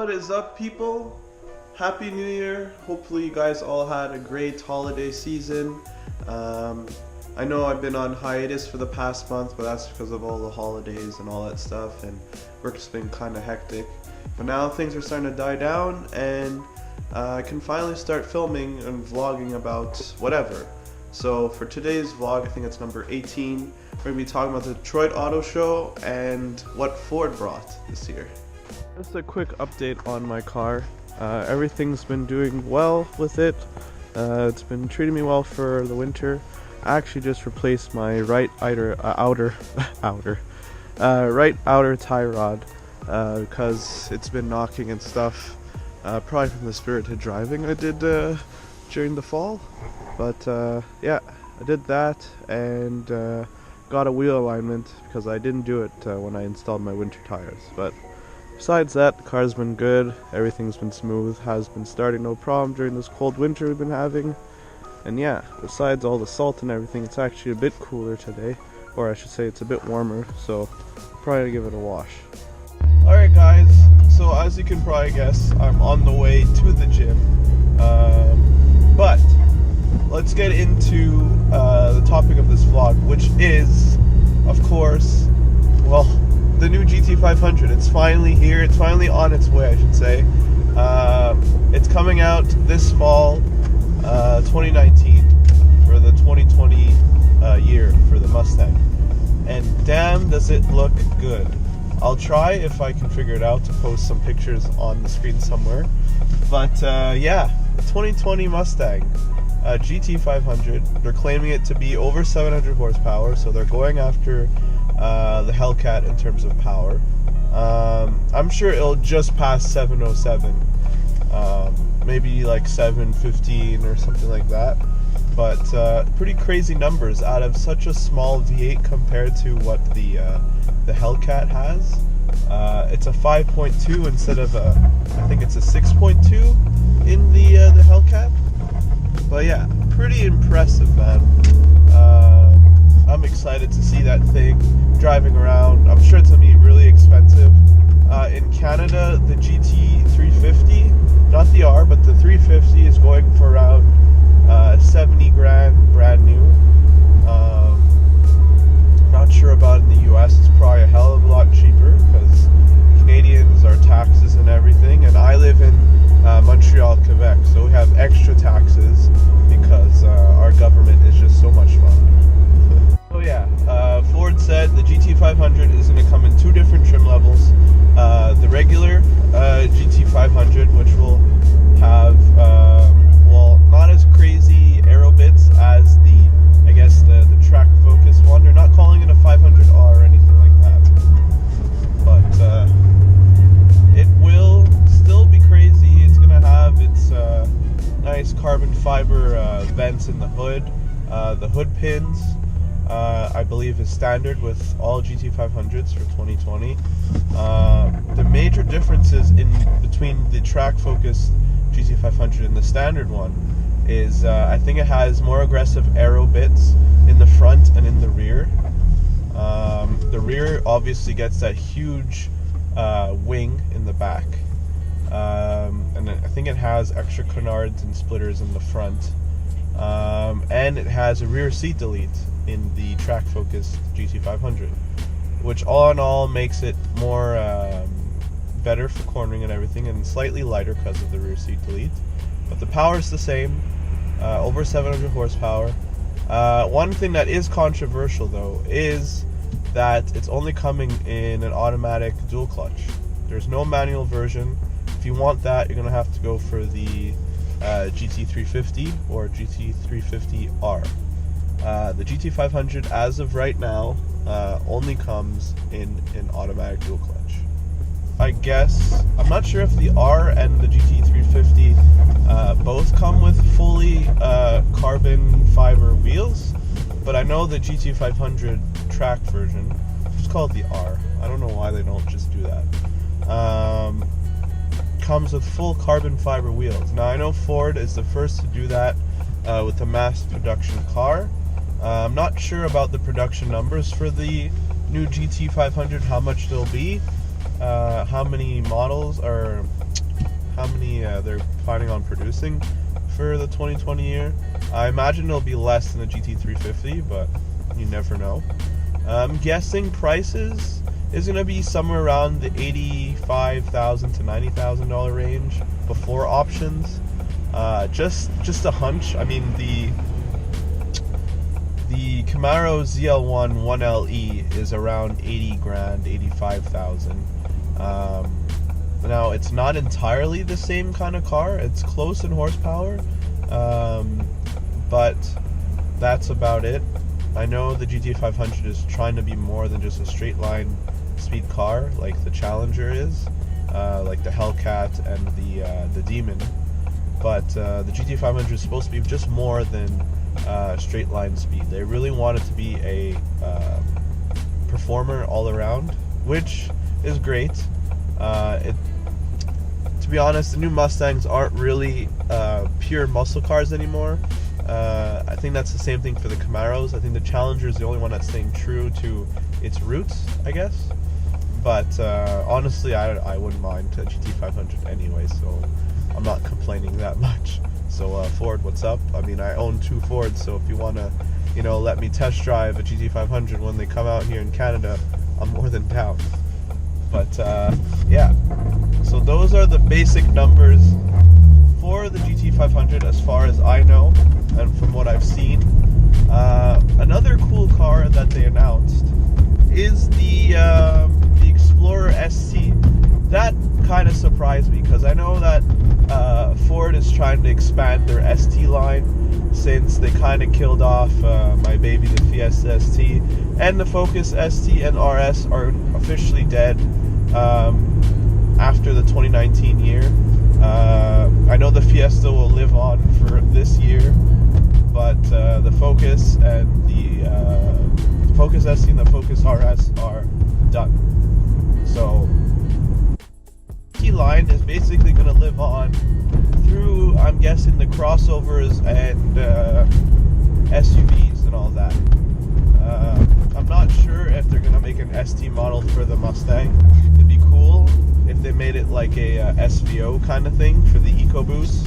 What is up, people? Happy New Year. Hopefully you guys all had a great holiday season. I know I've been on hiatus for the past month, but that's because of all the holidays and all that stuff, and work's been kind of hectic. But now things are starting to die down, and I can finally start filming and vlogging about whatever. So for today's vlog, I think it's number 18, we're going to be talking about the Detroit Auto Show and what Ford brought this year. Just a quick update on my car. Everything's been doing well with it. It's been treating me well for the winter. I actually just replaced my right outer tie rod because it's been knocking and stuff. Probably from the spirited driving I did during the fall. But yeah, I did that and got a wheel alignment because I didn't do it when I installed my winter tires. But besides that, the car's been good, everything's been smooth, has been starting no problem during this cold winter we've been having. And yeah, besides all the salt and everything, it's actually a bit cooler today, or I should say it's a bit warmer, so probably gonna give it a wash. Alright guys, so as you can probably guess, I'm on the way to the gym, but let's get into the topic of this vlog, which is, of course, well, the new GT500. It's finally here. It's finally on its way, I should say. It's coming out this fall, 2019, for the 2020 year for the Mustang. And damn, does it look good. I'll try, if I can figure it out, to post some pictures on the screen somewhere. But yeah, the 2020 Mustang GT500. They're claiming it to be over 700 horsepower, so they're going after the Hellcat in terms of power. I'm sure it'll just pass 707, maybe like 715 or something like that. But pretty crazy numbers out of such a small V8 compared to what the Hellcat has. It's a 5.2 instead of I think it's a 6.2 in the Hellcat. But yeah, pretty impressive, man. I'm excited to see that thing driving around. I'm sure it's going to be really expensive. In Canada, the GT350, not the R, but the 350 is going for around 70 grand brand new. Not sure about in the US. It's probably a hell of a lot cheaper because Canadians are taxes and everything, and I live in Montreal, Quebec, so we have extra taxes because our government is just so much fun. So yeah, Ford said the GT500 is going to come in two different trim levels. The regular GT500, which will have, well, not as crazy aero bits as the, I guess, the track focus one. They're not calling it a 500R or anything like that. But it will still be crazy. It's going to have its nice carbon fiber vents in the hood. The hood pins, I believe, is standard with all GT500s for 2020. The major differences in between the track-focused GT500 and the standard one is I think it has more aggressive aero bits in the front and in the rear. The rear obviously gets that huge wing in the back, and I think it has extra canards and splitters in the front. And it has a rear seat delete in the track-focused GT500, which all in all makes it more better for cornering and everything, and slightly lighter because of the rear seat delete. But the power is the same, over 700 horsepower. One thing that is controversial though is that it's only coming in an automatic dual clutch. There's no manual version. If you want that, you're going to have to go for the GT350 or GT350R. The GT500 as of right now only comes in an automatic dual clutch. I guess, I'm not sure if the R and the GT350 both come with fully carbon fiber wheels, but I know the GT500 track version, which is called the R, I don't know why they don't just do that, comes with full carbon fiber wheels. Now I know Ford is the first to do that with a mass production car. I'm not sure about the production numbers for the new GT500, how much they'll be, how many models, or how many they're planning on producing for the 2020 year. I imagine it'll be less than the GT350, but you never know. I'm guessing prices is going to be somewhere around the $85,000 to $90,000 range before options. Just a hunch. I mean, the Camaro ZL1 1LE is around 80 grand, 85,000. Now it's not entirely the same kind of car. It's close in horsepower, but that's about it. I know the GT500 is trying to be more than just a straight line speed car like the Challenger is, like the Hellcat and the Demon. But the GT500 is supposed to be just more than straight line speed. They really want it to be a performer all around, which is great. To be honest, the new Mustangs aren't really pure muscle cars anymore. I think that's the same thing for the Camaros. I think the Challenger is the only one that's staying true to its roots, I guess. But honestly, I wouldn't mind a GT500 anyway, so I'm not complaining that much. So Ford, what's up? I mean, I own 2 Fords, so if you want to, let me test drive a GT500 when they come out here in Canada, I'm more than down. But yeah, so those are the basic numbers for the GT500 as far as I know and from what I've seen. Another cool car that they announced is the Explorer ST. That kind of surprised me because I know that Ford is trying to expand their ST line since they kind of killed off my baby, the Fiesta ST, and the Focus ST and RS are officially dead after the 2019 year. I know the Fiesta will live on for this year, but the Focus and the Focus ST and the Focus RS are done. So the line is basically going to live on through, I'm guessing, the crossovers and SUVs and all that. I'm not sure if they're going to make an ST model for the Mustang. It'd be cool if they made it like a SVO kind of thing for the EcoBoost.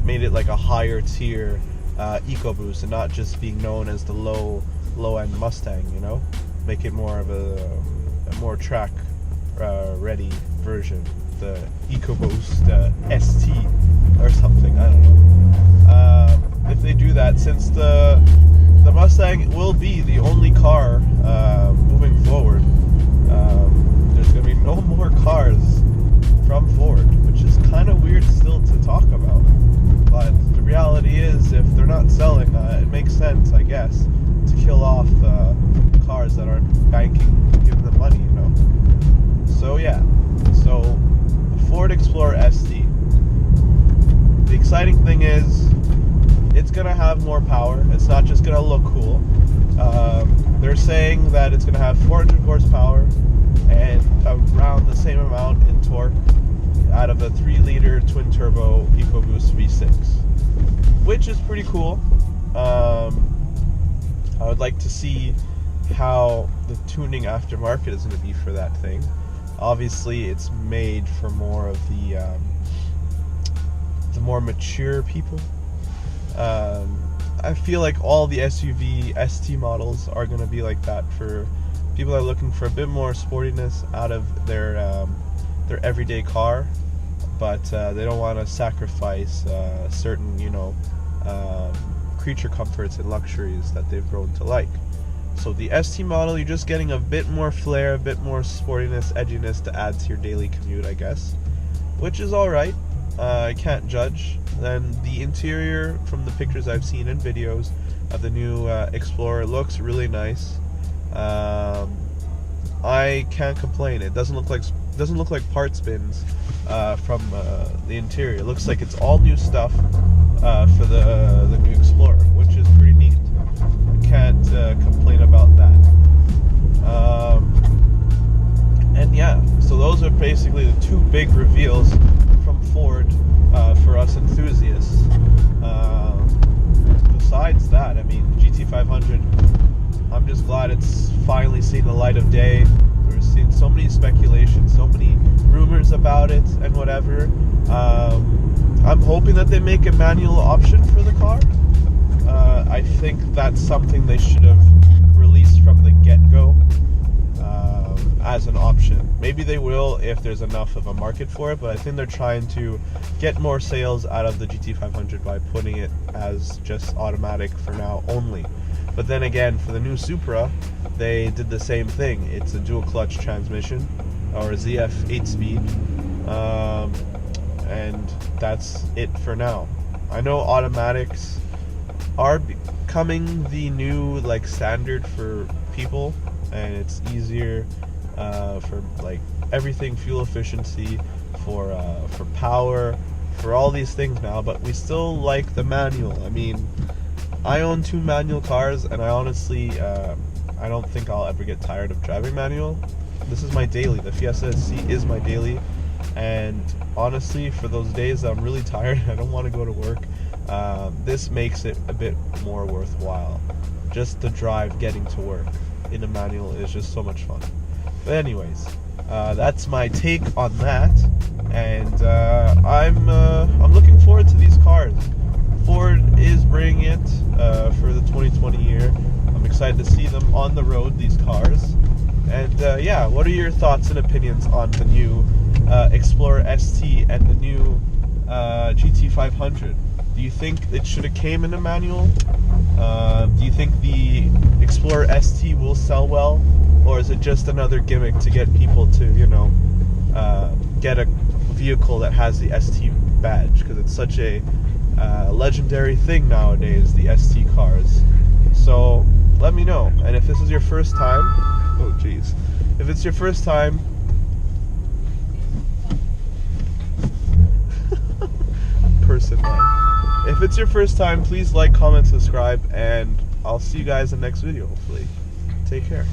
Made it like a higher tier EcoBoost and not just being known as the low end Mustang, Make it more of a more track ready version, the EcoBoost ST or something, I don't know. If they do that, since the Mustang will be the only car moving forward, there's going to be no more cars from Ford, which is kind of weird still to talk about. But the reality is, if they're not selling, it makes sense, I guess, to kill off cars that aren't banking, giving them money, So yeah, so Ford Explorer ST. The exciting thing is, it's going to have more power. It's not just going to look cool. They're saying that it's going to have 400 horsepower and around the same amount in torque out of a 3-liter twin-turbo EcoBoost V6, which is pretty cool. I would like to see how the tuning aftermarket is going to be for that thing. Obviously, it's made for more of the more mature people. I feel like all the SUV ST models are going to be like that for people that are looking for a bit more sportiness out of their everyday car, but they don't want to sacrifice certain creature comforts and luxuries that they've grown to like. So the ST model, you're just getting a bit more flair, a bit more sportiness, edginess to add to your daily commute, I guess, which is alright. I can't judge. Then the interior, from the pictures I've seen and videos of the new Explorer, looks really nice. I can't complain. It doesn't look like parts bins from the interior. It looks like it's all new stuff for the new Explorer, which is pretty neat. Can't complain about that. And yeah, so those are basically the two big reveals from Ford for us enthusiasts. Besides that, I mean, GT500, I'm just glad it's finally seen the light of day. There There's seen so many speculations, so many rumors about it and whatever. I'm hoping that they make a manual option for the car. I think that's something they should have released from the get-go as an option. Maybe they will if there's enough of a market for it, but I think they're trying to get more sales out of the GT500 by putting it as just automatic for now only. But then again, for the new Supra, they did the same thing. It's a dual clutch transmission, or a ZF 8-speed, and that's it for now. I know automatics are becoming the new like standard for people, and it's easier for like everything, fuel efficiency, for power, for all these things now. But we still like the manual. I mean, I own 2 manual cars, and I honestly I don't think I'll ever get tired of driving manual. This is my daily. The Fiesta SC is my daily, and honestly, for those days that I'm really tired, I don't want to go to work, this makes it a bit more worthwhile. Just the drive getting to work in a manual is just so much fun. But anyways, that's my take on that, and I'm looking forward to these cars. Ford is bringing it for the 2020 year. I'm excited to see them on the road, these cars. And yeah, what are your thoughts and opinions on the new Explorer ST and the new GT500? Do you think it should have came in a manual? Do you think the Explorer ST will sell well, or is it just another gimmick to get people to, you know, get a vehicle that has the ST badge? Because it's such a legendary thing nowadays, the ST cars. So let me know. And if this is your first time, oh geez, if it's your first time, person man. If it's your first time, please like, comment, subscribe, and I'll see you guys in the next video, hopefully. Take care.